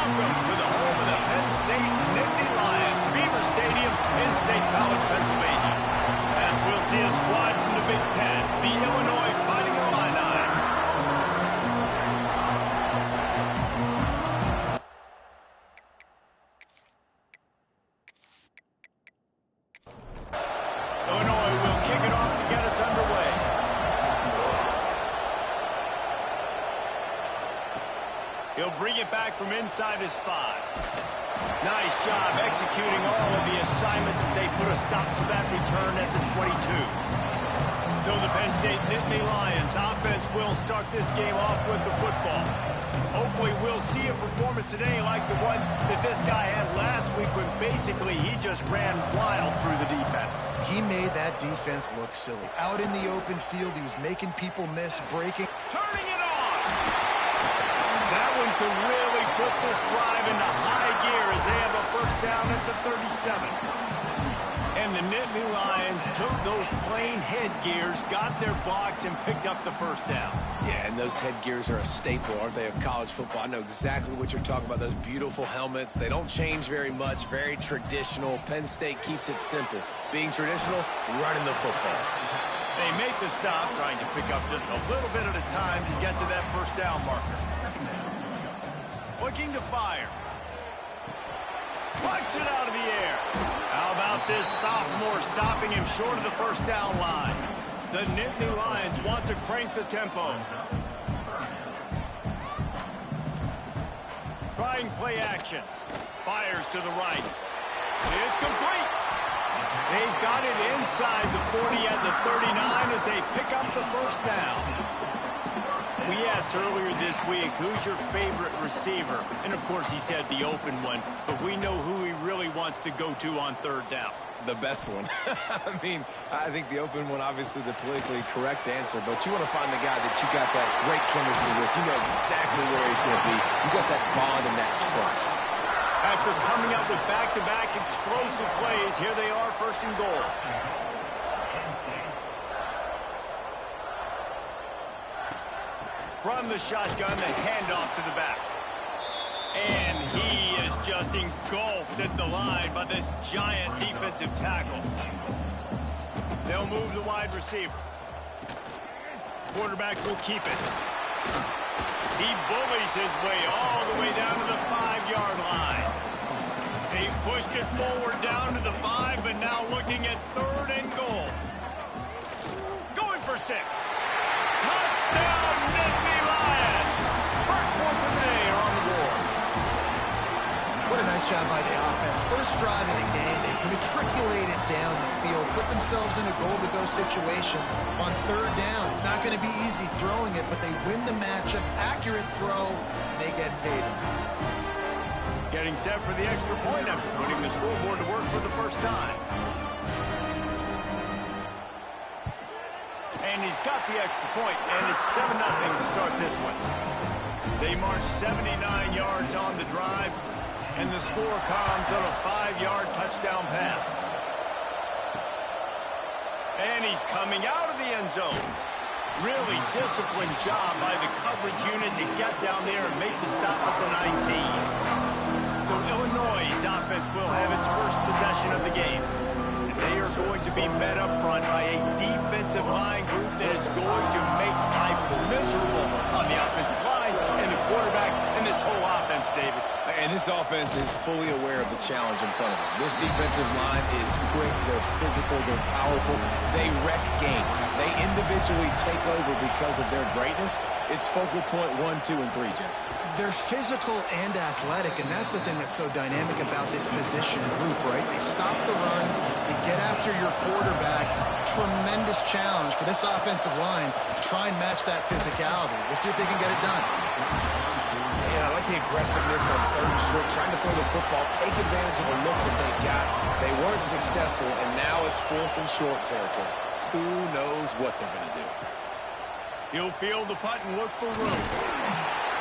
Welcome to the home of the Penn State Nittany Lions, Beaver Stadium in State College, Pennsylvania. As we'll see a squad from the Big Ten, the Illinois Fighting Illini. Illinois will kick it off to get us underway. He'll bring it back from inside his 5. Nice job executing all of the assignments as they put a stop to that return at the 22. So the Penn State Nittany Lions offense will start this game off with the football. Hopefully we'll see a performance today like the one that this guy had last week when basically he just ran wild through the defense. He made that defense look silly. Out in the open field, he was making people miss, breaking. Turning it on! That one could really put this drive into high gear as they have a first down at the 37. And the Nittany Lions took those plain headgears, got their blocks, and picked up the first down. Yeah, and those headgears are a staple, aren't they, of college football? I know exactly what you're talking about, those beautiful helmets. They don't change very much, very traditional. Penn State keeps it simple. Being traditional, running the football. They make the stop, trying to pick up just a little bit at a time to get to that first down marker. Looking to fire. Pucks it out of the air. How about this sophomore stopping him short of the first down line? The Nittany Lions want to crank the tempo. Trying play action. Fires to the right. It's complete. They've got it inside the 40 at the 39 as they pick up the first down. We asked earlier this week, who's your favorite receiver? And, of course, he said the open one. But we know who he really wants to go to on third down. The best one. I mean, I think the open one, obviously the politically correct answer. But you want to find the guy that you got that great chemistry with. You know exactly where he's going to be. You got that bond and that trust. After coming up with back-to-back explosive plays, here they are, first and goal. From the shotgun, the handoff to the back. And he is just engulfed at the line by this giant defensive tackle. They'll move the wide receiver. Quarterback will keep it. He bullies his way all the way down to the 5-yard line. They've pushed it forward down to the 5, but now looking at third and goal. Going for 6. Touchdown, Nittany Lions! First points of the day are on the board. What a nice job by the offense. First drive of the game, they matriculated down the field, put themselves in a goal-to-go situation on third down. It's not going to be easy throwing it, but they win the matchup. Accurate throw, and they get paid. Getting set for the extra point after putting the scoreboard to work for the first time. And he's got the extra point, and it's 7-0 to start this one. They march 79 yards on the drive, and the score comes on a 5-yard touchdown pass. And he's coming out of the end zone. Really disciplined job by the coverage unit to get down there and make the stop at the 19. So Illinois' offense will have its first possession of the game. They are going to be met up front by a defensive line group that is going to make life miserable on the offensive line and the quarterback and this whole offense, David. And this offense is fully aware of the challenge in front of them. This defensive line is quick, they're physical, they're powerful, they wreck games. They individually take over because of their greatness. It's focal point 1, 2, and 3, Jesse. They're physical and athletic, and that's the thing that's so dynamic about this position group, right? They stop the run, they get after your quarterback. Tremendous challenge for this offensive line to try and match that physicality. We'll see if they can get it done. Yeah, I like the aggressiveness on third and short, trying to throw the football, take advantage of a look that they got. They weren't successful, and now it's 4th and short territory. Who knows what they're going to do? He'll field the punt and look for room.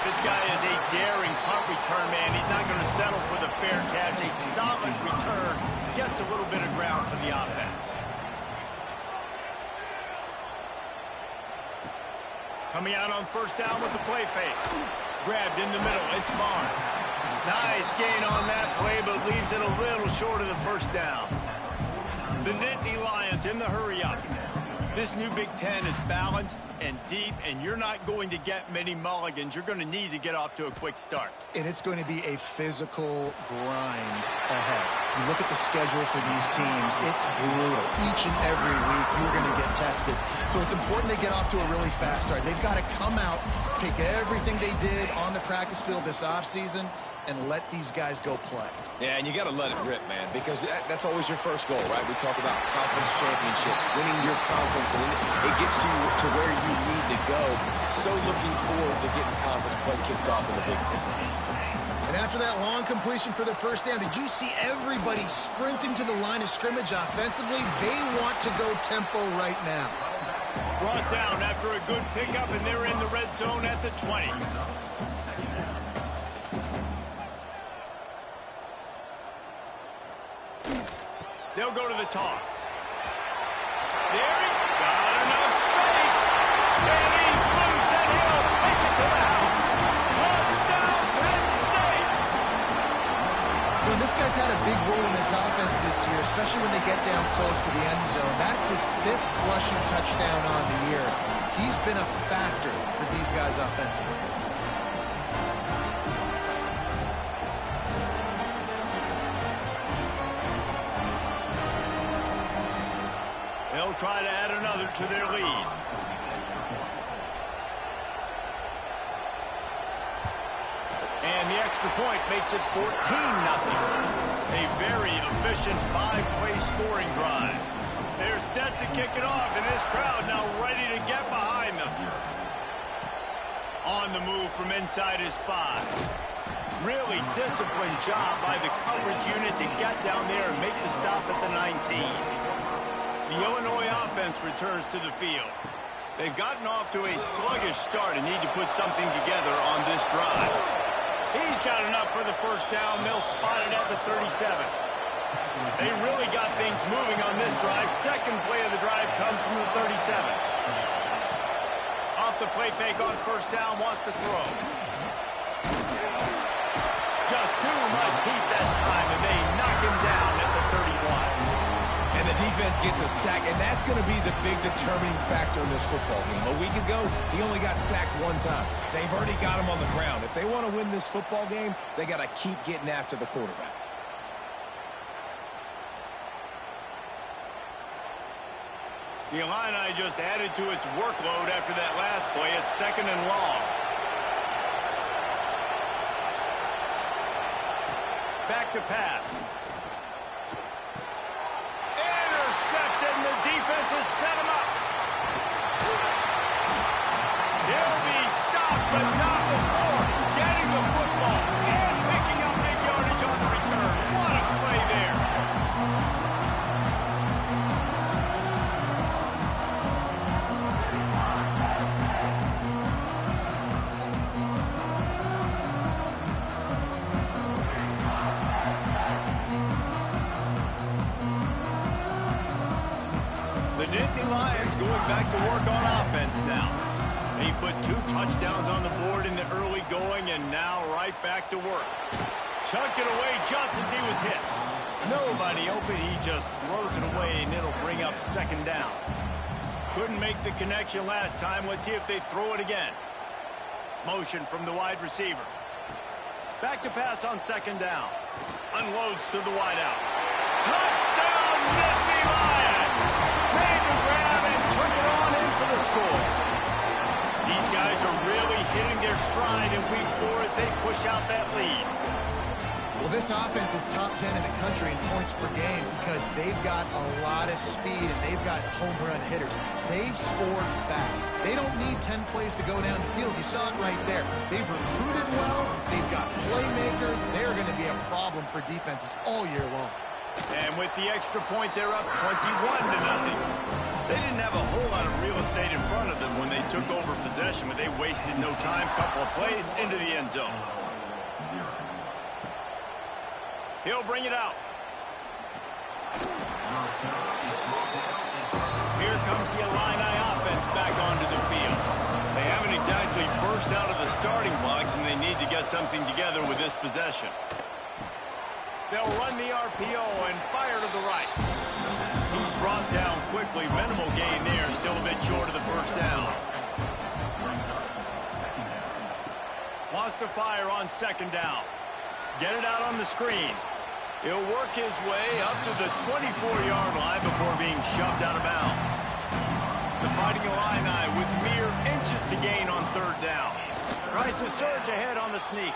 This guy is a daring punt return man. He's not going to settle for the fair catch. A solid return gets a little bit of ground for the offense. Coming out on first down with the play fake. Grabbed in the middle. It's Barnes. Nice gain on that play, but leaves it a little short of the first down. The Nittany Lions in the hurry-up. This new Big Ten is balanced and deep, and you're not going to get many mulligans. You're going to need to get off to a quick start. And it's going to be a physical grind ahead. You look at the schedule for these teams, it's brutal. Each and every week, you're going to get tested. So it's important they get off to a really fast start. They've got to come out, take everything they did on the practice field this offseason, and let these guys go play. Yeah, and you got to let it rip, man, because that's always your first goal, right? We talk about conference championships, winning your conference, and it gets you to where you need to go. So looking forward to getting conference play kicked off in the Big Ten. And after that long completion for the first down, did you see everybody sprinting to the line of scrimmage offensively? They want to go tempo right now. Brought down after a good pickup, and they're in the red zone at the 20. They'll go to the toss. There he got enough space. And he's loose, and he'll take it to the house. Touchdown, Penn State. Well, this guy's had a big role in this offense this year, especially when they get down close to the end zone. That's his 5th rushing touchdown on the year. He's been a factor for these guys offensively. They'll try to add another to their lead. And the extra point makes it 14-0. A very efficient 5-play scoring drive. They're set to kick it off, and this crowd now ready to get behind them. On the move from inside his 5. Really disciplined job by the coverage unit to get down there and make the stop at the 19. The Illinois offense returns to the field. They've gotten off to a sluggish start and need to put something together on this drive. He's got enough for the first down. They'll spot it at the 37. They really got things moving on this drive. Second play of the drive comes from the 37. Off the play fake on first down, wants to throw. Just too much heat that time, and they knock him down at the 31. And the defense gets a sack, and that's going to be the big determining factor in this football game. A week ago, he only got sacked 1 time. They've already got him on the ground. If they want to win this football game, they got to keep getting after the quarterback. The Illini just added to its workload after that last play. It's 2nd and long. Back to pass. And the defense has set him up. He'll be stopped, but not before getting the football and picking up big yardage on the return. What a play there. The Nittany Lions going back to work on offense now. He put 2 touchdowns on the board in the early going, and now right back to work. Chucked it away just as he was hit. Nobody open. He just throws it away, and it'll bring up 2nd down. Couldn't make the connection last time. Let's see if they throw it again. Motion from the wide receiver. Back to pass on 2nd down. Unloads to the wideout. Touchdown, Nittany Lions! Made the grab and took it on in for the score. These guys are really hitting their stride in week 4 as they push out that lead. Well, this offense is top 10 in the country in points per game because they've got a lot of speed and they've got home run hitters. They score fast. They don't need 10 plays to go down the field. You saw it right there. They've recruited well. They've got playmakers. They're going to be a problem for defenses all year long. And with the extra point, they're up 21-0. They didn't have a whole lot of real estate in front of them when they took over possession, but they wasted no time. Couple of plays into the end zone. He'll bring it out. Here comes the Illini offense back onto the field. They haven't exactly burst out of the starting blocks, and they need to get something together with this possession. They'll run the RPO and fire to the right. He's brought down quickly. Minimal gain there, still a bit short of the first down. Wants to fire on second down. Get it out on the screen. He'll work his way up to the 24-yard line before being shoved out of bounds. The Fighting Illini with mere inches to gain on third down. Tries to surge ahead on the sneak.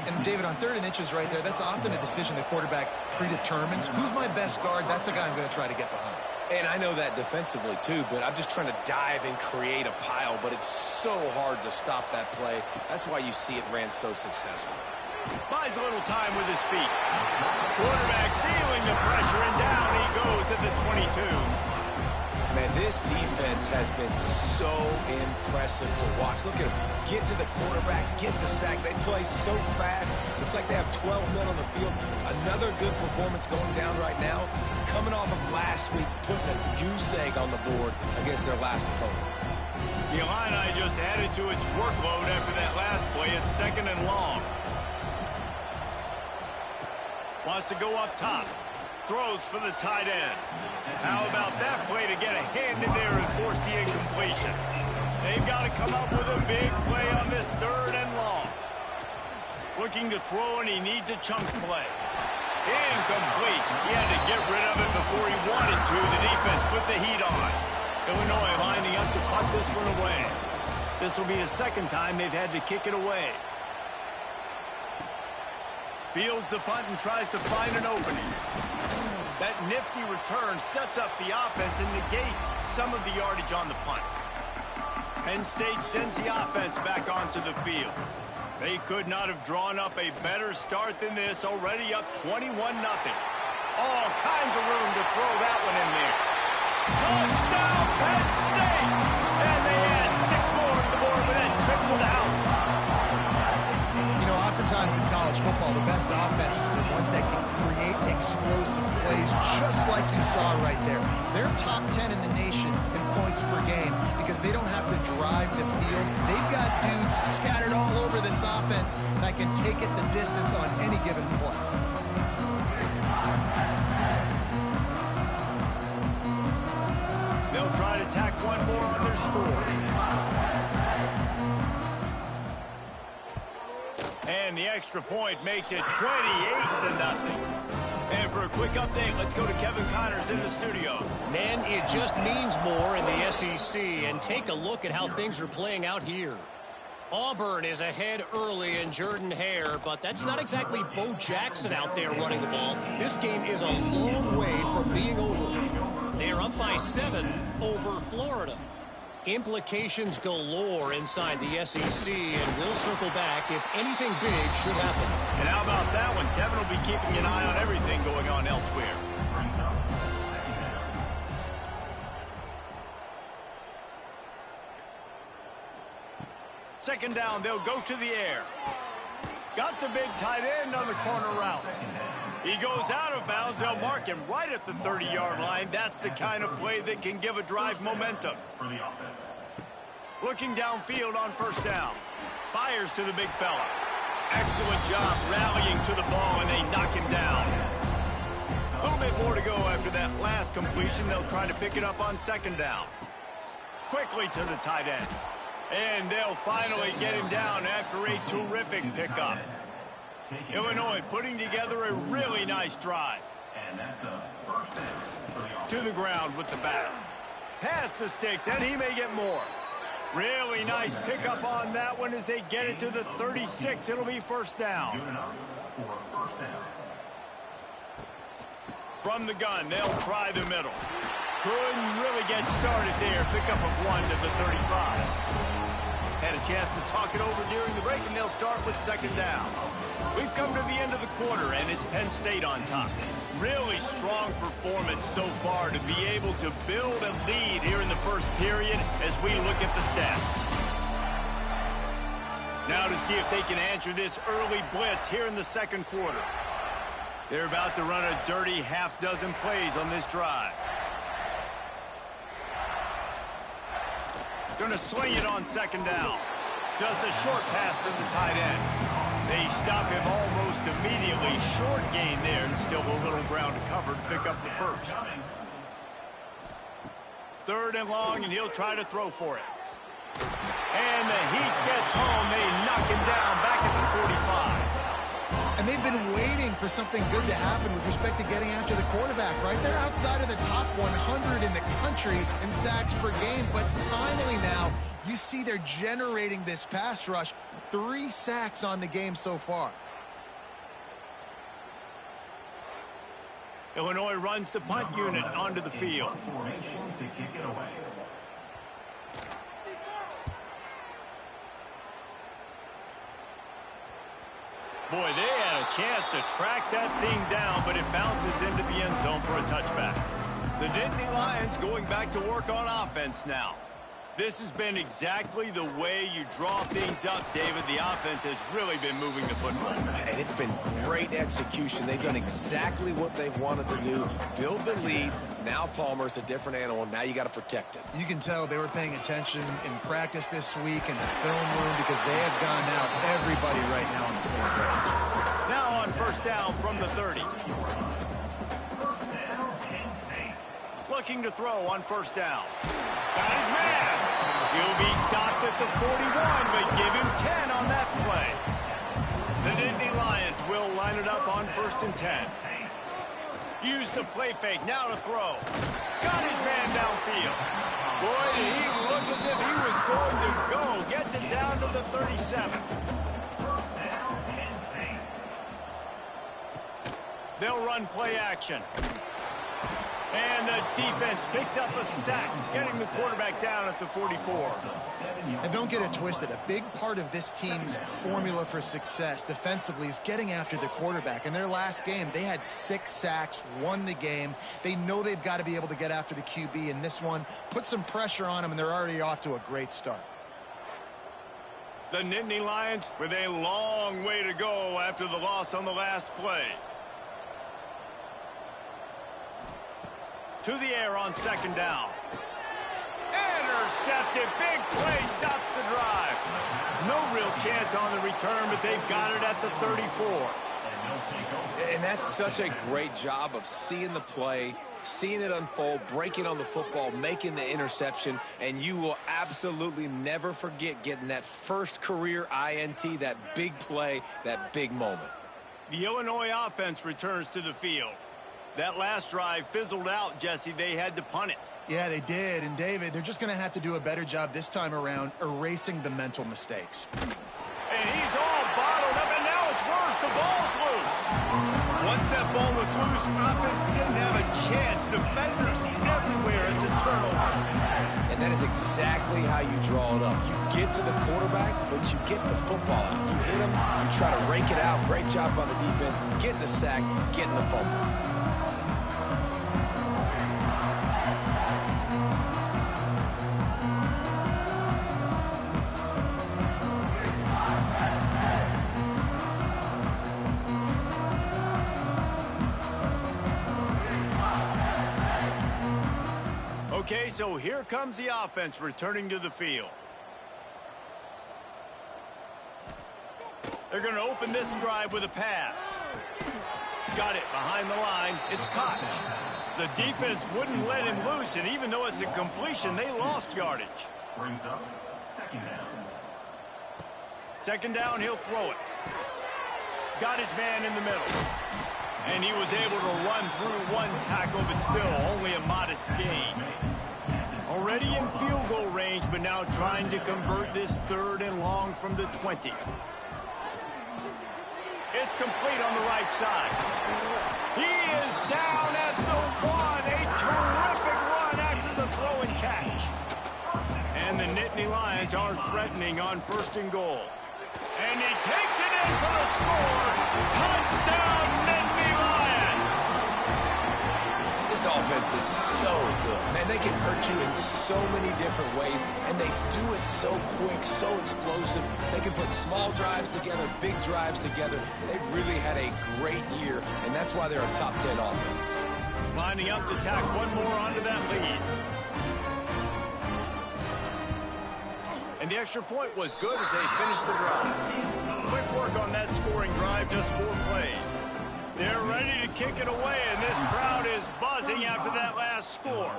And, David, on 3rd and inches right there, that's often a decision the quarterback predetermines. Who's my best guard? That's the guy I'm going to try to get behind. And I know that defensively, too, but I'm just trying to dive and create a pile, but it's so hard to stop that play. That's why you see it ran so successfully. Buys a little time with his feet. Quarterback feeling the pressure, and down he goes at the 22. Man, this defense has been so impressive to watch. Look at them. Get to the quarterback, get the sack. They play so fast. It's like they have 12 men on the field. Another good performance going down right now. Coming off of last week, putting a goose egg on the board against their last opponent. The Illini just added to its workload after that last play. It's 2nd and long. Wants to go up top. Throws for the tight end. How about that play to get a hand in there and force the incompletion? They've got to come up with a big play on this 3rd and long. Looking to throw, and he needs a chunk play. Incomplete. He had to get rid of it before he wanted to. The defense put the heat on. Illinois lining up to punt this one away. This will be the 2nd time they've had to kick it away. Fields the punt and tries to find an opening. That nifty return sets up the offense and negates some of the yardage on the punt. Penn State sends the offense back onto the field. They could not have drawn up a better start than this, already up 21-0. All kinds of room to throw that one in there. Touchdown, Penn State! And they add 6 more to the board with that trip to the house. You know, oftentimes in college football, the best offenses are the ones that can create explosive plays, just like you saw right there. They're top 10 in the nation in points per game because they don't have to drive the field. They've got dudes scattered all over this offense that can take it the distance on any given play. They'll try to tack one more on their score. And the extra point makes it 28-0. And for a quick update, let's go to Kevin Connors in the studio. Man, it just means more in the SEC, and take a look at how things are playing out here. Auburn is ahead early in Jordan-Hare, but that's not exactly Bo Jackson out there running the ball. This game is a long way from being over. They are up by 7 over Florida. Implications galore inside the SEC, and we'll circle back if anything big should happen. And how about that one? Kevin will be keeping an eye on everything going on elsewhere. Second down, they'll go to the air. Got the big tight end on the corner route. He goes out of bounds. They'll mark him right at the 30-yard line. That's the kind of play that can give a drive momentum. Looking downfield on first down. Fires to the big fella. Excellent job rallying to the ball, and they knock him down. A little bit more to go after that last completion. They'll try to pick it up on second down. Quickly to the tight end. And they'll finally get him down after a terrific pickup. Illinois putting together a really nice drive. To the ground with the bat. Past the sticks, and he may get more. Really nice pickup on that one as they get it to the 36. It'll be first down. From the gun, they'll try the middle. Couldn't really get started there. Pickup of 1 to the 35. Had a chance to talk it over during the break, and they'll start with second down. We've come to the end of the quarter, and it's Penn State on top. Really strong performance so far to be able to build a lead here in the first period as we look at the stats. Now to see if they can answer this early blitz here in the second quarter. They're about to run a dirty half-dozen plays on this drive. Gonna swing it on second down. Just a short pass to the tight end. They stop him almost immediately. Short gain there, and still a little ground to cover to pick up the first. 3rd and long, and he'll try to throw for it. And the heat gets home. They knock him down back at the 45. And they've been waiting for something good to happen with respect to getting after the quarterback, right? They're outside of the top 100 in the country in sacks per game. But finally now, you see they're generating this pass rush. 3 sacks on the game so far. Illinois runs the punt unit onto the field. Boy, they had a chance to track that thing down, but it bounces into the end zone for a touchback. The Nittany Lions going back to work on offense now. This has been exactly the way you draw things up, David. The offense has really been moving the football. And it's been great execution. They've done exactly what they've wanted to do. Build the lead. Now Palmer's a different animal. Now you got to protect it. You can tell they were paying attention in practice this week in the film room because they have gone out everybody right now on the same page. Now on first down from the 30. Looking to throw on first down. Got his man. He'll be stopped at the 41, but give him 10 on that play. The Nittany Lions will line it up on 1st and 10. Use the play fake, now to throw. Got his man downfield. Boy, did he look as if he was going to go. Gets it down to the 37. They'll run play action. And the defense picks up a sack, getting the quarterback down at the 44. And don't get it twisted. A big part of this team's formula for success defensively is getting after the quarterback. In their last game, they had 6 sacks, won the game. They know they've got to be able to get after the QB in this one. Put some pressure on them, and they're already off to a great start. The Nittany Lions with a long way to go after the loss on the last play. To the air on second down. Intercepted. Big play stops the drive. No real chance on the return, but they've got it at the 34. And that's such a great job of seeing the play, seeing it unfold, breaking on the football, making the interception, and you will absolutely never forget getting that first career INT, that big play, that big moment. The Illinois offense returns to the field. That last drive fizzled out, Jesse. They had to punt it. Yeah, they did. And, David, they're just going to have to do a better job this time around erasing the mental mistakes. And he's all bottled up, and now it's worse. The ball's loose. Once that ball was loose, offense didn't have a chance. Defenders everywhere. It's a turnover. And that is exactly how you draw it up. You get to the quarterback, but you get the football out. You hit him, you try to rake it out. Great job by the defense. Getting the sack, getting the fumble. Okay, so here comes the offense returning to the field. They're going to open this drive with a pass. Got it behind the line. It's Koch. The defense wouldn't let him loose, and even though it's a completion, they lost yardage. Brings up second down. Second down, he'll throw it. Got his man in the middle. And he was able to run through one tackle, but still only a modest gain. Already in field goal range, but now trying to convert this 3rd and long from the 20. It's complete on the right side. He is down at the 1. A terrific run after the throw and catch. And the Nittany Lions aren't threatening on 1st and goal. And he takes it in for the score. Touchdown, Nittany Lions. This offense is so good. Man, they can hurt you in so many different ways, and they do it so quick, so explosive. They can put small drives together, big drives together. They've really had a great year, and that's why they're a top 10 offense. Lining up to tack one more onto that lead. And the extra point was good as they finished the drive. Quick work on that scoring drive, just 4 plays. They're ready to kick it away, and this crowd is buzzing after that last score.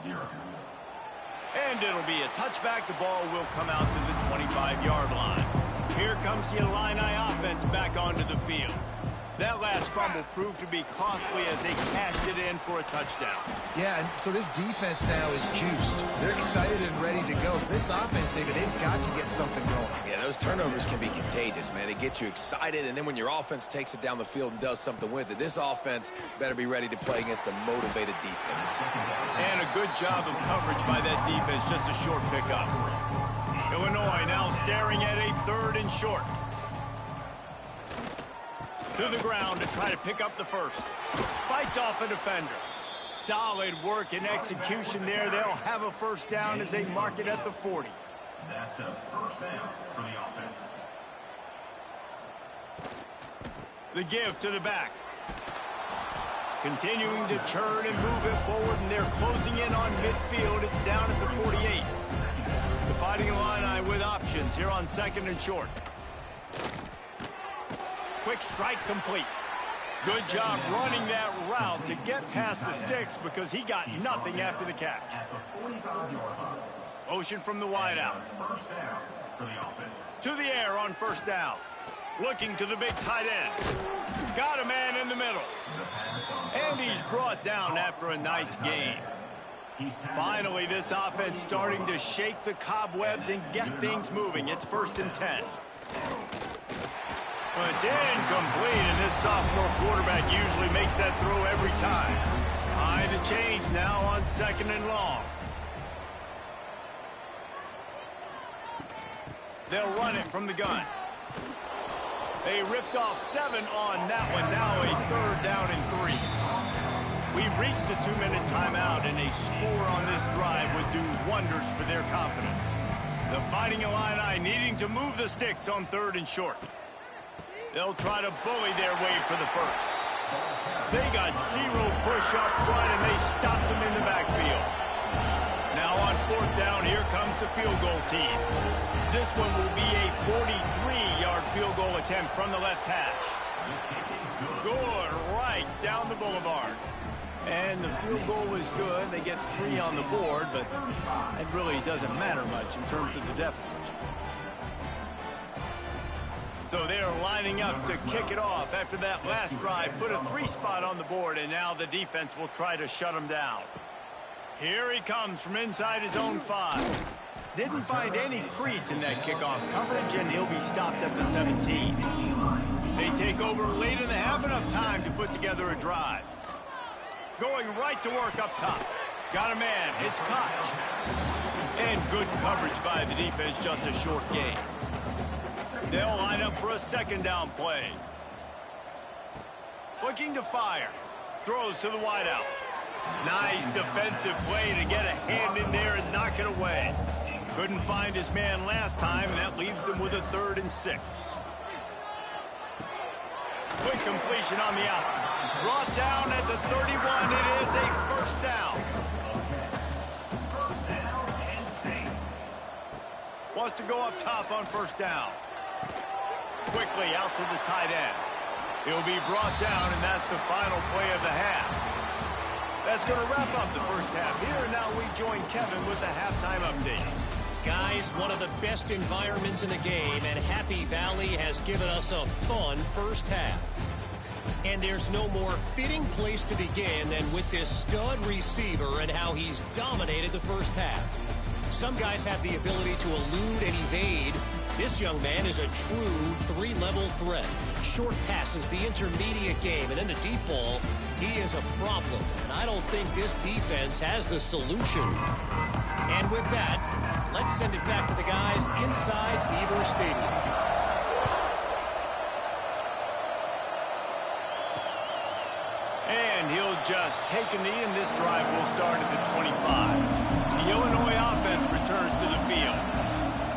And it'll be a touchback. The ball will come out to the 25-yard line. Here comes the Illini offense back onto the field. That last fumble proved to be costly as they cashed it in for a touchdown. Yeah, and so this defense now is juiced. They're excited and ready to go. So this offense, David, they've got to get something going. Yeah, those turnovers can be contagious, man. They get you excited, and then when your offense takes it down the field and does something with it, this offense better be ready to play against a motivated defense. And a good job of coverage by that defense, just a short pickup. Illinois now staring at a 3rd and short. To the ground to try to pick up the first. Fights off a defender. Solid work and execution there. They'll have a first down as they mark it at the 40. That's a first down for the offense. The give to the back. Continuing to churn and move it forward, and they're closing in on midfield. It's down at the 48. The Fighting Illini with options here on 2nd and short. Quick strike complete. Good job running that route to get past the sticks because he got nothing after the catch. Motion from the wide out. First down for the offense. To the air on 1st down. Looking to the big tight end. Got a man in the middle. And he's brought down after a nice gain. Finally, this offense starting to shake the cobwebs and get things moving. It's 1st and 10. Well, it's incomplete, and this sophomore quarterback usually makes that throw every time. High the chains now on 2nd and long. They'll run it from the gun. They ripped off 7 on that one. Now a 3rd down and 3. We've reached the 2-minute timeout, and a score on this drive would do wonders for their confidence. The Fighting Illini needing to move the sticks on 3rd and short. They'll try to bully their way for the first. They got 0 push up front, and they stopped them in the backfield. Now on 4th down, here comes the field goal team. This one will be a 43-yard field goal attempt from the left hash. Good, right down the boulevard. And the field goal was good. They get 3 on the board, but it really doesn't matter much in terms of the deficit. So they're lining up to kick it off after that last drive. Put a 3 spot on the board, and now the defense will try to shut them down. Here he comes from inside his own 5. Didn't find any crease in that kickoff coverage, and he'll be stopped at the 17. They take over late in the half, enough time to put together a drive. Going right to work up top. Got a man. It's Koch. And good coverage by the defense, just a short gain. They'll line up for a 2nd down play. Looking to fire. Throws to the wideout. Nice defensive play to get a hand in there and knock it away. Couldn't find his man last time, and that leaves them with a 3rd and 6. Quick completion on the out. Brought down at the 31. It is a 1st down. Wants to go up top on 1st down. Quickly out to the tight end. He'll be brought down, and that's the final play of the half. That's going to wrap up the first half here, and now we join Kevin with the halftime update. Guys, one of the best environments in the game, and Happy Valley has given us a fun first half. And there's no more fitting place to begin than with this stud receiver and how he's dominated the first half. Some guys have the ability to elude and evade. This young man is a true 3-level threat. Short passes, the intermediate game, and in the deep ball, he is a problem. And I don't think this defense has the solution. And with that, let's send it back to the guys inside Beaver Stadium. And he'll just take a knee, and this drive will start at the 25. The Illinois offense returns to the field.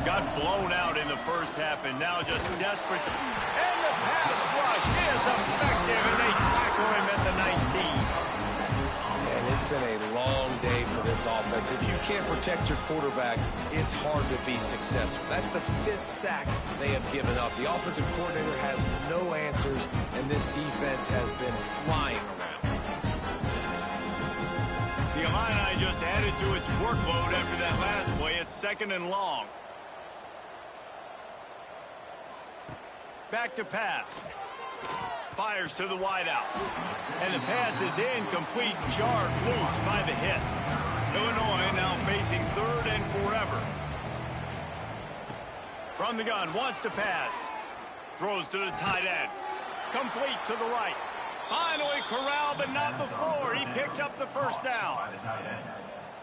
Got blown out in the first half, and now just desperate. And the pass rush is effective, and they tackle him at the 19. And it's It's been a long day for this offense. If you can't protect your quarterback, it's hard to be successful. That's the 5th sack they have given up. The offensive coordinator has no answers, and this defense has been flying around. The Illini just added to its workload after that last play. It's 2nd and long. Back to pass. Fires to the wideout. And the pass is incomplete, jarred loose by the hit. Illinois now facing 3rd and forever. From the gun, wants to pass. Throws to the tight end. Complete to the right. Finally corralled, but not before. He picks up the first down.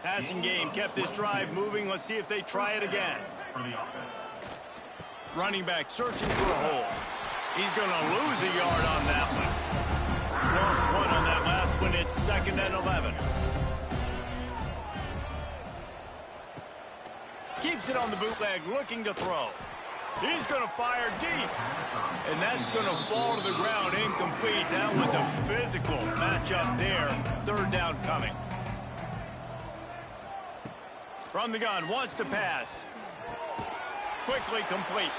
Passing game kept this drive moving. Let's see if they try it again. Running back searching for a hole. He's going to lose a yard on that one. Lost 1 on that last one. It's 2nd and 11. Keeps it on the bootleg, looking to throw. He's going to fire deep. And that's going to fall to the ground incomplete. That was a physical matchup there. 3rd down coming. From the gun, wants to pass. Quickly complete.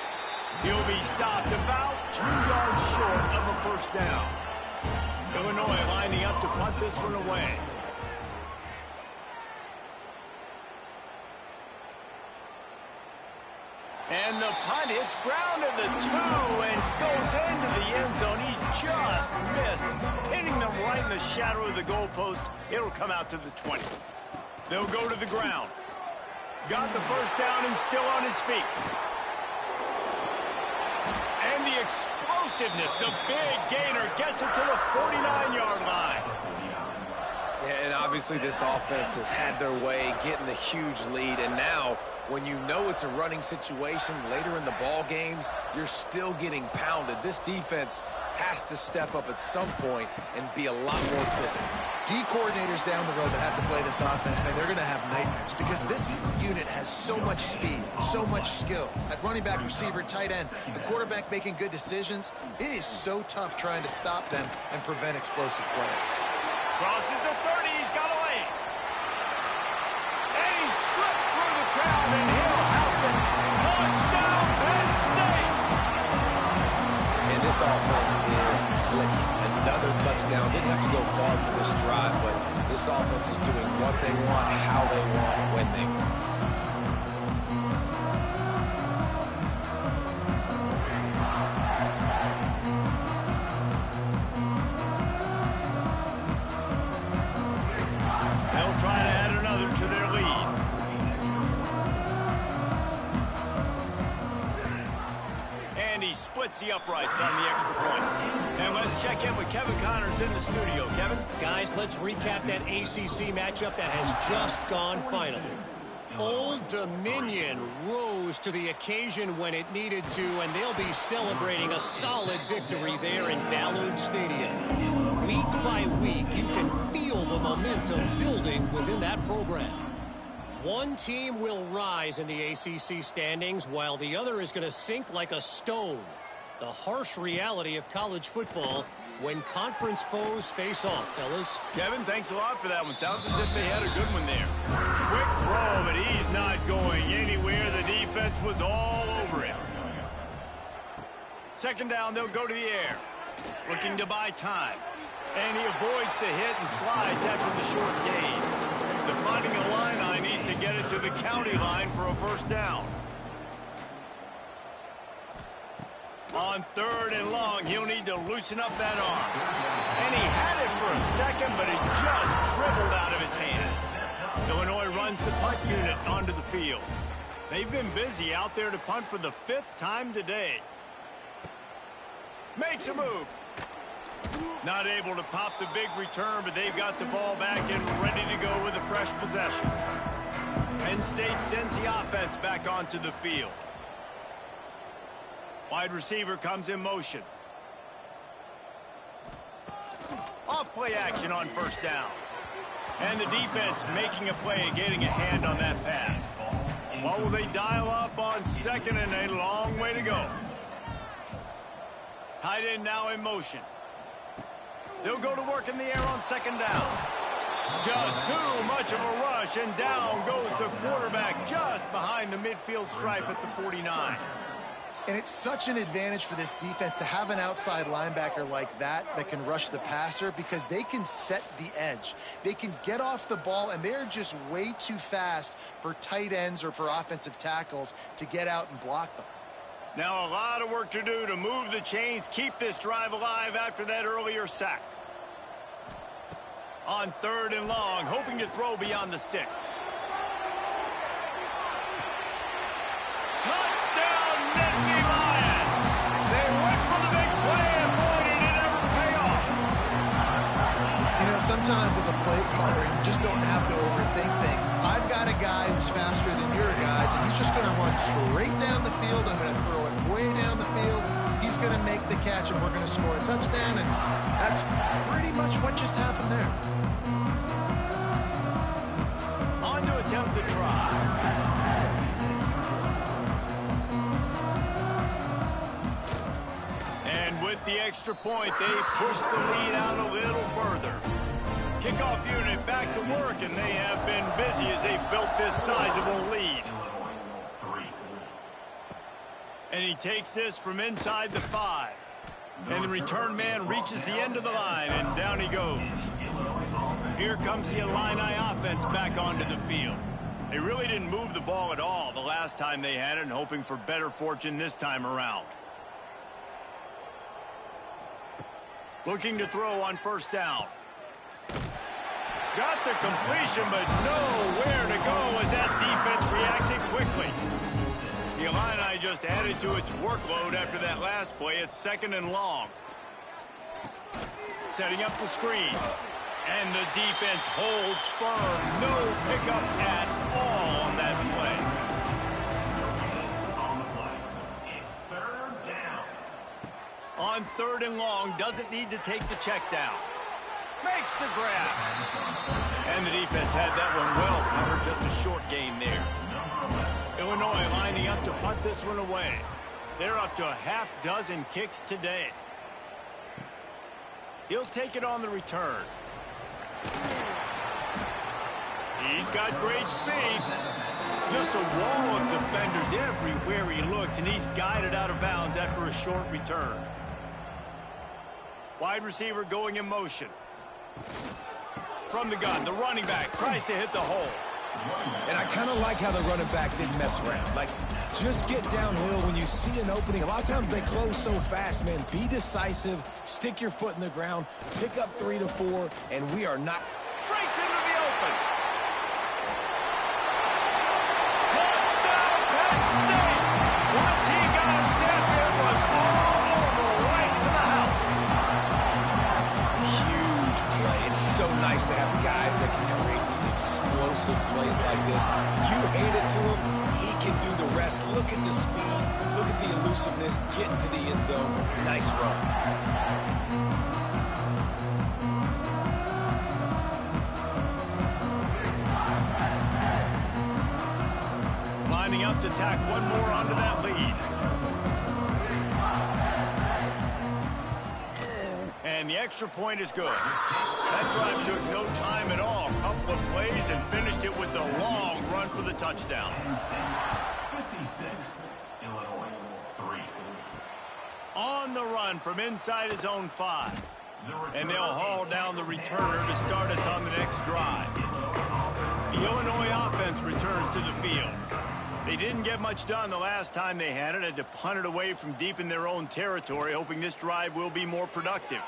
He'll be stopped about 2 yards short of a first down. Illinois lining up to punt this one away. And the punt hits ground at the 2 and goes into the end zone. He just missed, hitting them right in the shadow of the goalpost. It'll come out to the 20. They'll go to the ground. Got the first down and still on his feet. And the explosiveness, the big gainer, gets it to the 49-yard line. Yeah, and obviously this offense has had their way getting the huge lead, and now when you know it's a running situation later in the ball games, you're still getting pounded. This defense has to step up at some point and be a lot more physical. D coordinators down the road that have to play this offense, man, they're going to have nightmares because this unit has so much speed, so much skill. At running back, receiver, tight end, the quarterback making good decisions. It is so tough trying to stop them and prevent explosive plays. Crosses the 30, he's got a lane. And he slipped through the crowd, and he'll house it. Touchdown, Penn State! And this offense is clicking. Another touchdown. Didn't have to go far for this drive, but this offense is doing what they want, how they want, when they want. They'll try to add another to their lead. And he splits the uprights on the extra point. And let's check in with Kevin Connors in the studio. Kevin? Guys, let's recap that ACC matchup that has just gone final. Old Dominion rose to the occasion when it needed to, and they'll be celebrating a solid victory there in Ballard Stadium. Week by week, you can feel the momentum building within that program. One team will rise in the ACC standings while the other is going to sink like a stone. The harsh reality of college football when conference foes face off, fellas. Kevin, thanks a lot for that one. Sounds as if they had a good one there. Quick throw, but he's not going anywhere. The defense was all over him. 2nd down, they'll go to the air. Looking to buy time. And he avoids the hit and slides after the short gain. The Fighting Illini needs to get it to the county line for a first down. On 3rd and long, he'll need to loosen up that arm. And he had it for a second, but it just dribbled out of his hands. Illinois runs the punt unit onto the field. They've been busy out there to punt for the 5th time today. Makes a move. Not able to pop the big return, but they've got the ball back and ready to go with a fresh possession. Penn State sends the offense back onto the field. Wide receiver comes in motion. Off play action on 1st down. And the defense making a play and getting a hand on that pass. What will they dial up on 2nd and a long way to go? Tight end now in motion. They'll go to work in the air on 2nd down. Just too much of a rush, and down goes the quarterback just behind the midfield stripe at the 49. And it's such an advantage for this defense to have an outside linebacker like that can rush the passer, because they can set the edge. They can get off the ball, and they're just way too fast for tight ends or for offensive tackles to get out and block them. Now a lot of work to do to move the chains, keep this drive alive after that earlier sack. On 3rd and long, hoping to throw beyond the sticks. Touchdown, Nittany Lions! They went for the big play, and boy, did it ever pay off. You know, sometimes as a play caller, you just don't have to overthink things. I've got a guy who's faster than your guys, and he's just going to run straight down the field. I'm going to throw it way down the field. He's going to make the catch, and we're going to score a touchdown, and that's pretty much what just happened there. On to attempt the try. And with the extra point, they push the lead out a little further. Kickoff unit back to work, and they have been busy as they've built this sizable lead. And he takes this from inside the 5. And the return man reaches the end of the line, and down he goes. Here comes the Illini offense back onto the field. They really didn't move the ball at all the last time they had it, and hoping for better fortune this time around. Looking to throw on 1st down. Got the completion, but nowhere to go as that defense reacted quickly. The Illini just added to its workload after that last play. It's 2nd and long. Setting up the screen. And the defense holds firm. No pickup at all on that play. On 3rd and long, doesn't need to take the check down. Makes the grab. And the defense had that one well covered. Just a short gain there. Illinois lining up to punt this one away. They're up to a half-dozen kicks today. He'll take it on the return. He's got great speed. Just a wall of defenders everywhere he looks, and he's guided out of bounds after a short return. Wide receiver going in motion. From the gun, the running back tries to hit the hole. And I kind of like how the running back didn't mess around. Like, just get downhill when you see an opening. A lot of times they close so fast, man. Be decisive, stick your foot in the ground, pick up 3 to 4, and we are not... Breaks into the open. Touchdown, Penn State! Once he got a step, it was all over, right to the house. Huge play. It's so nice to have guys that can create these explosive plays like this. You hand it to him, he can do the rest. Look at the speed, look at the elusiveness, get into the end zone. Nice run. Lining up to tack one more onto that lead. And the extra point is good. That drive took no time at all. Couple of plays and finished it with the long run for the touchdown. 56, Illinois, 3. On the run from inside his own 5. And they'll haul down the returner to start us on the next drive. The Illinois offense returns to the field. They didn't get much done the last time they had it. Had to punt it away from deep in their own territory, hoping this drive will be more productive.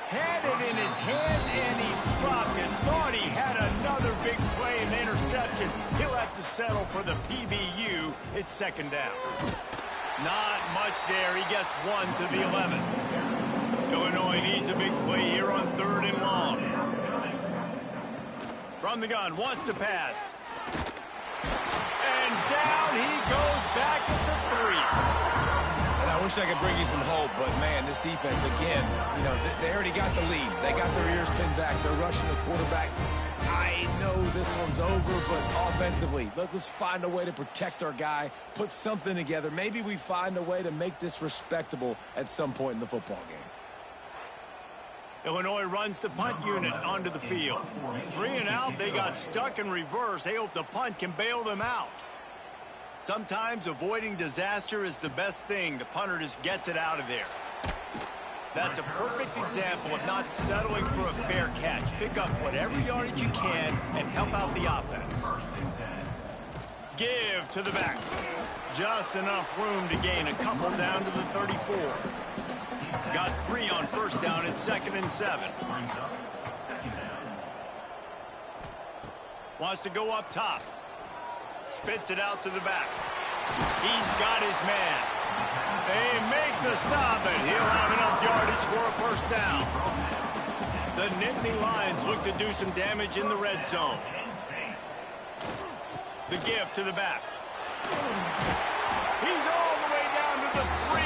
Had it in his hands, and he dropped it. Thought he had another big play and interception. He'll have to settle for the PBU. It's 2nd down. Not much there. He gets 1 to the 11. Illinois needs a big play here on 3rd and long. From the gun, wants to pass. And down he goes back at the 3. And I wish I could bring you some hope, but, man, this defense, again, you know, they already got the lead. They got their ears pinned back. They're rushing the quarterback. I know this one's over, but offensively, let's find a way to protect our guy, put something together. Maybe we find a way to make this respectable at some point in the football game. Illinois runs the punt unit onto the field. 3 and out, they got stuck in reverse. They hope the punt can bail them out. Sometimes avoiding disaster is the best thing. The punter just gets it out of there. That's a perfect example of not settling for a fair catch. Pick up whatever yardage you can and help out the offense. Give to the back. Just enough room to gain a couple down to the 34. Got 3 on first down at 2nd and 7. Wants to go up top. Spits it out to the back. He's got his man. They make the stop, and he'll have enough yardage for a first down. The Nittany Lions look to do some damage in the red zone. The give to the back. He's all the way down to the 3.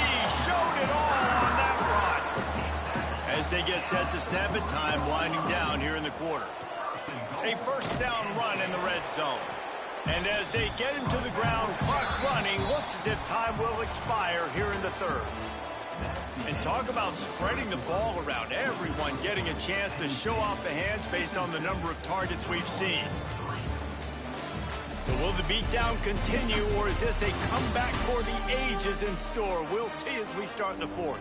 Showed it all on that run. As they get set to snap it, time winding down here in the quarter. A first down run in the red zone. And as they get him to the ground, clock running, looks as if time will expire here in the third. And talk about spreading the ball around. Everyone getting a chance to show off the hands based on the number of targets we've seen. So will the beatdown continue, or is this a comeback for the ages in store? We'll see as we start the fourth.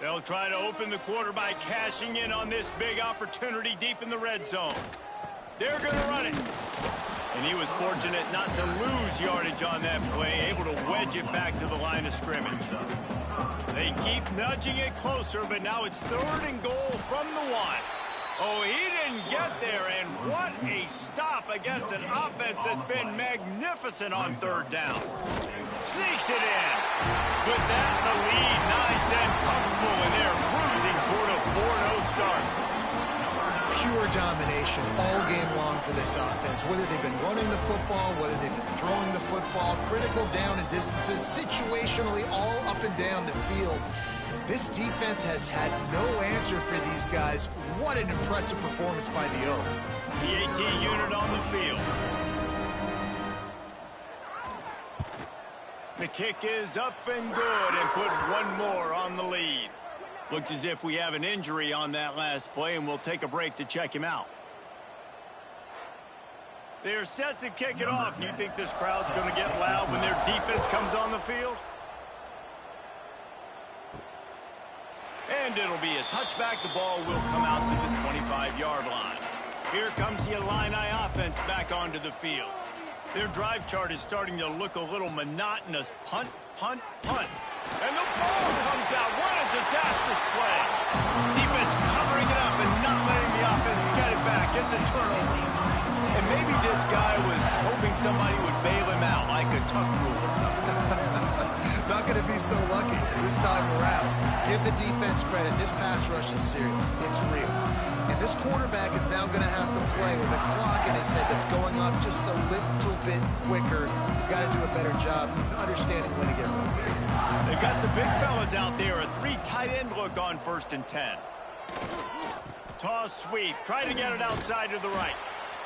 They'll try to open the quarter by cashing in on this big opportunity deep in the red zone. They're going to run it. And he was fortunate not to lose yardage on that play, able to wedge it back to the line of scrimmage. They keep nudging it closer, but now it's 3rd and goal from the 1. Oh, he didn't get there, and what a stop against an offense that's been magnificent on 3rd down. Sneaks it in. With that, the lead nice and comfortable, and they're cruising toward a 4-0 start. Pure domination all game long for this offense. Whether they've been running the football, whether they've been throwing the football, critical down and distances, situationally all up and down the field. This defense has had no answer for these guys. What an impressive performance by the O. The AT unit on the field. The kick is up and good, and put one more on the lead. Looks as if we have an injury on that last play, and we'll take a break to check him out. They're set to kick it off. You think this crowd's going to get loud when their defense comes on the field? And it'll be a touchback. The ball will come out to the 25-yard line. Here comes the Illini offense back onto the field. Their drive chart is starting to look a little monotonous. Punt, punt, punt. And the ball comes out. What a disastrous play. Defense covering it up and not letting the offense get it back. It's a turnover. And maybe this guy was hoping somebody would bail him out, like a tuck rule or something. Not going to be so lucky this time around. Give the defense credit. This pass rush is serious. It's real. And this quarterback is now going to have to play with a clock in his head that's going up just a little bit quicker. He's got to do a better job understanding when to get ready. They've got the big fellas out there. A 3 tight end look on 1st and 10. Toss sweep. Try to get it outside to the right.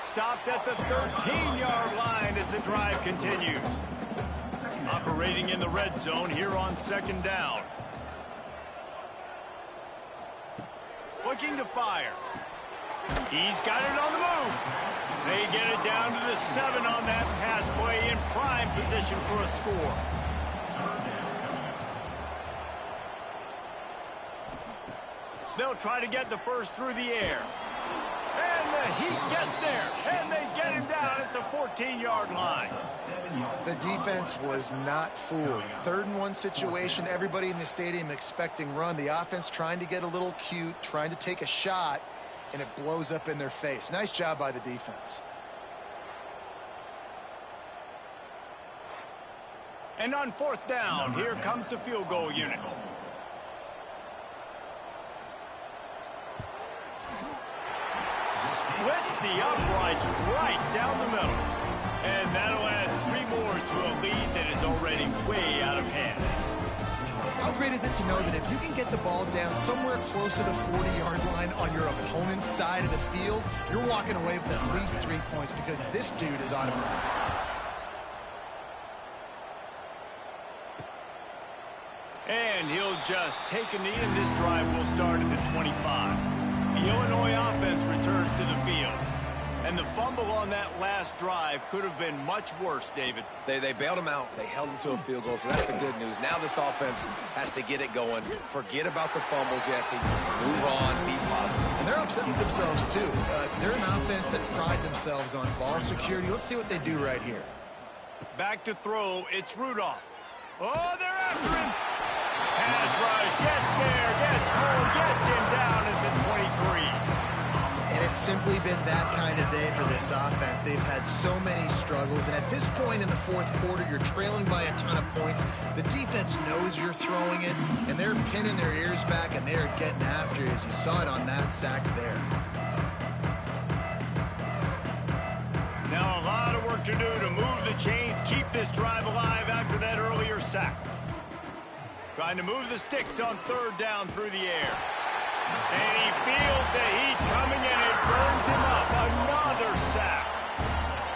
Stopped at the 13-yard line as the drive continues. Operating in the red zone here on 2nd down. Looking to fire. He's got it on the move. They get it down to the 7 on that pass play, in prime position for a score. They'll try to get the first through the air. And the heat gets there, and they get him down at the 14-yard line. The defense was not fooled. 3rd and 1 situation, everybody in the stadium expecting run. The offense trying to get a little cute, trying to take a shot, and it blows up in their face. Nice job by the defense. And on 4th down, here comes the field goal unit. Splits the uprights right down the middle. And that'll add 3 more to a lead that is already way out of hand. How great is it to know that if you can get the ball down somewhere close to the 40-yard line on your opponent's side of the field, you're walking away with at least 3 points because this dude is automatic. And he'll just take a knee, and this drive will start at the 25. The Illinois offense returns to the field. And the fumble on that last drive could have been much worse, David. They bailed him out. They held him to a field goal, so that's the good news. Now this offense has to get it going. Forget about the fumble, Jesse. Move on. Be positive. And they're upset with themselves, too. They're an offense that pride themselves on ball security. Let's see what they do right here. Back to throw. It's Rudolph. Oh, they're after him. Pass rush. Gets there. Gets home. Gets him down at the 23. And it's simply been that kind of day for this offense. They've had so many struggles, and at this point in the fourth quarter, you're trailing by a ton of points. The defense knows you're throwing it, and they're pinning their ears back, and they're getting after you, as you saw it on that sack there. Now a lot of work to do to move the chains, keep this drive alive after that earlier sack. Trying to move the sticks on third down through the air. And he feels the heat coming, and it burns him up. Another sack.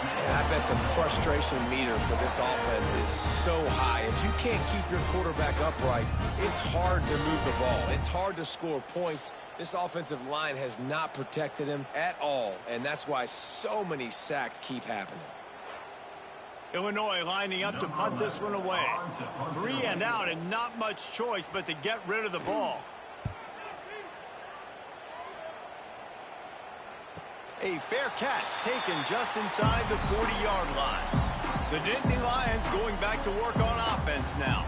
And I bet the frustration meter for this offense is so high. If you can't keep your quarterback upright, it's hard to move the ball. It's hard to score points. This offensive line has not protected him at all, and that's why so many sacks keep happening. Illinois lining up to punt this one away. 3 and out, and not much choice but to get rid of the ball. A fair catch taken just inside the 40-yard line. The Nittany Lions going back to work on offense now.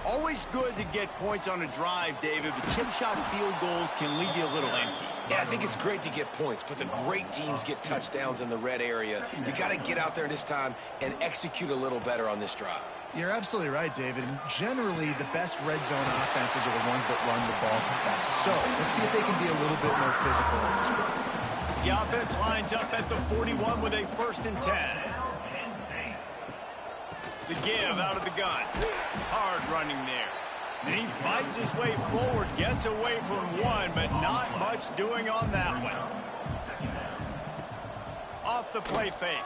Always good to get points on a drive, David, but chip shot field goals can leave you a little empty. Yeah, I think it's great to get points, but the great teams get touchdowns in the red area. You got to get out there this time and execute a little better on this drive. You're absolutely right, David. And generally, the best red zone offenses are the ones that run the ball best. So let's see if they can be a little bit more physical in this one. The offense lines up at the 41 with a 1st and 10. The give out of the gun. Hard running there. And he fights his way forward, gets away from one, but not much doing on that one. Off the play fake.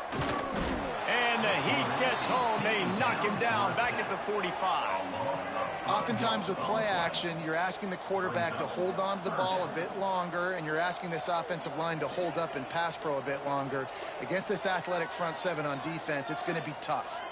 And the Heat gets home. They knock him down back at the 45. Oftentimes with play action, you're asking the quarterback to hold on to the ball a bit longer, and you're asking this offensive line to hold up in pass pro a bit longer. Against this athletic front seven on defense, it's going to be tough.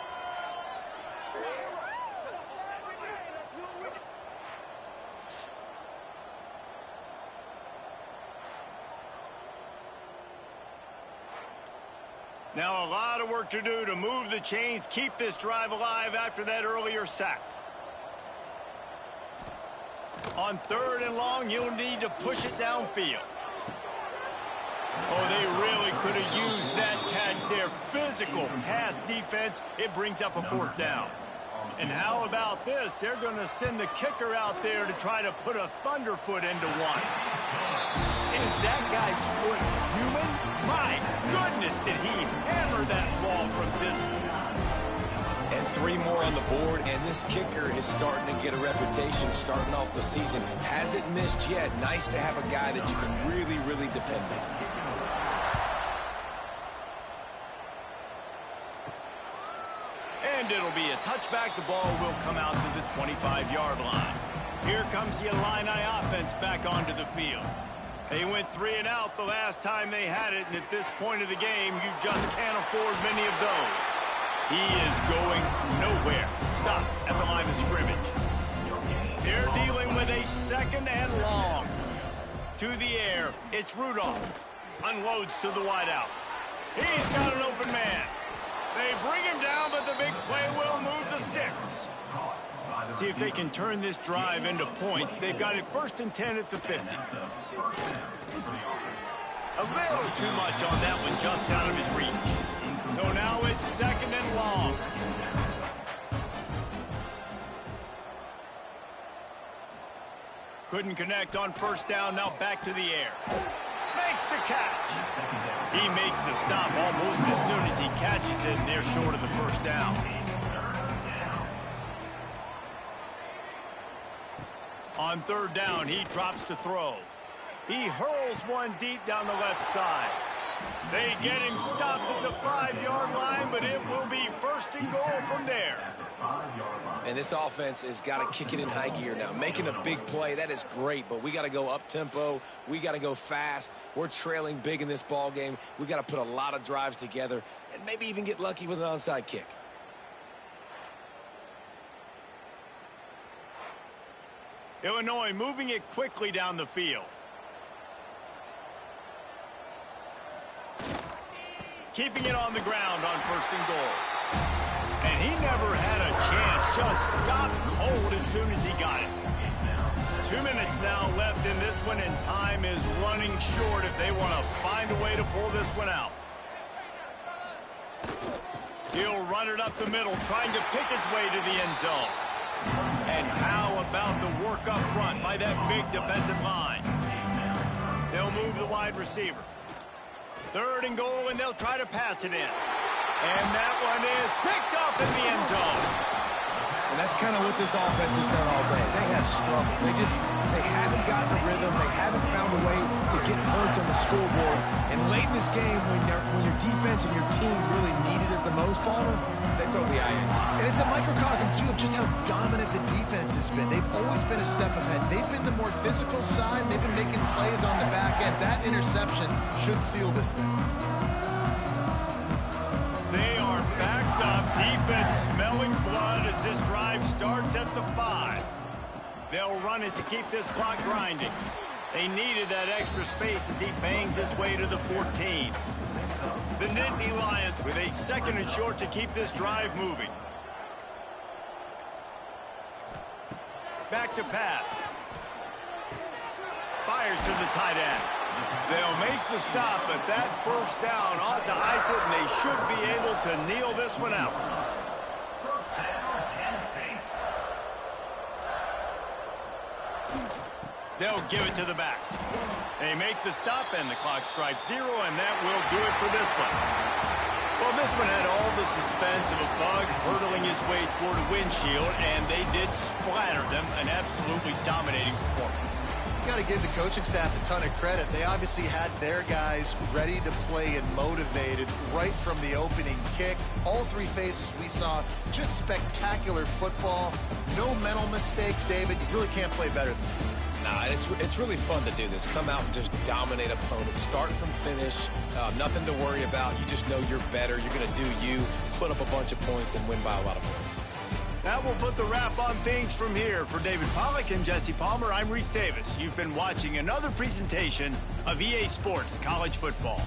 Now a lot of work to do to move the chains, keep this drive alive after that earlier sack. On 3rd and long, you'll need to push it downfield. Oh, they really could have used that catch there. Physical pass defense. It brings up a 4th down. And how about this? They're going to send the kicker out there to try to put a thunderfoot into one. Is that guy's foot human? My goodness, did he hammer that ball from distance. And 3 more on the board, and this kicker is starting to get a reputation starting off the season. Hasn't missed yet. Nice to have a guy that you can really, really depend on. And it'll be a touchback. The ball will come out to the 25-yard line. Here comes the Illini offense back onto the field. They went 3 and out the last time they had it, and at this point of the game, you just can't afford many of those. He is going nowhere. Stop at the line of scrimmage. They're dealing with a 2nd and long. To the air, it's Rudolph. Unloads to the wideout. He's got an open man. They bring him down, but the big play will move the sticks. See if they can turn this drive into points. They've got it 1st and 10 at the 50. A little too much on that one, just out of his reach. So now it's 2nd and long. Couldn't connect on 1st down, now back to the air. Makes the catch. He makes the stop almost as soon as he catches it, and they're short of the 1st down. On 3rd down, he drops to throw. He hurls one deep down the left side. They get him stopped at the 5-yard line, but it will be first and goal from there. And this offense has got to kick it in high gear now. Making a big play, that is great, but we got to go up-tempo. We got to go fast. We're trailing big in this ball game. We got to put a lot of drives together and maybe even get lucky with an onside kick. Illinois moving it quickly down the field. Keeping it on the ground on first and goal. And he never had a chance, just stopped cold as soon as he got it. 2 minutes now left in this one, and time is running short if they want to find a way to pull this one out. He'll run it up the middle, trying to pick its way to the end zone. And how about the work up front by that big defensive line? They'll move the wide receiver. Third and goal, and they'll try to pass it in. And that one is picked off in the end zone. And that's kind of what this offense has done all day. They have struggled. They haven't gotten a rhythm. They haven't found a way to get points on the scoreboard. And late in this game, when your defense and your team really needed it the most, Palmer, they throw the INT. And it's a microcosm, too, of just how dominant the defense has been. They've always been a step ahead. They've been the more physical side. They've been making plays on the back end. That interception should seal this thing. They are backed up. Defense smelling blood as this drive starts at the 5. They'll run it to keep this clock grinding. They needed that extra space as he bangs his way to the 14. The Nittany Lions with a second and short to keep this drive moving. Back to pass. Fires to the tight end. They'll make the stop, but that first down ought to ice it, and they should be able to kneel this one out. They'll give it to the back. They make the stop, and the clock strikes 0, and that will do it for this one. Well, this one had all the suspense of a bug hurtling his way toward a windshield, and they did splatter them. An absolutely dominating performance. Got to give the coaching staff a ton of credit. They obviously had their guys ready to play and motivated right from the opening kick. All 3 phases we saw, just spectacular football. No mental mistakes, David. You really can't play better than that. Nah, it's really fun to do this. Come out and just dominate opponents. Start from finish. Nothing to worry about. You just know you're better. You're going to do you, put up a bunch of points, and win by a lot of points. That will put the wrap on things from here. For David Pollack and Jesse Palmer, I'm Reese Davis. You've been watching another presentation of EA Sports College Football.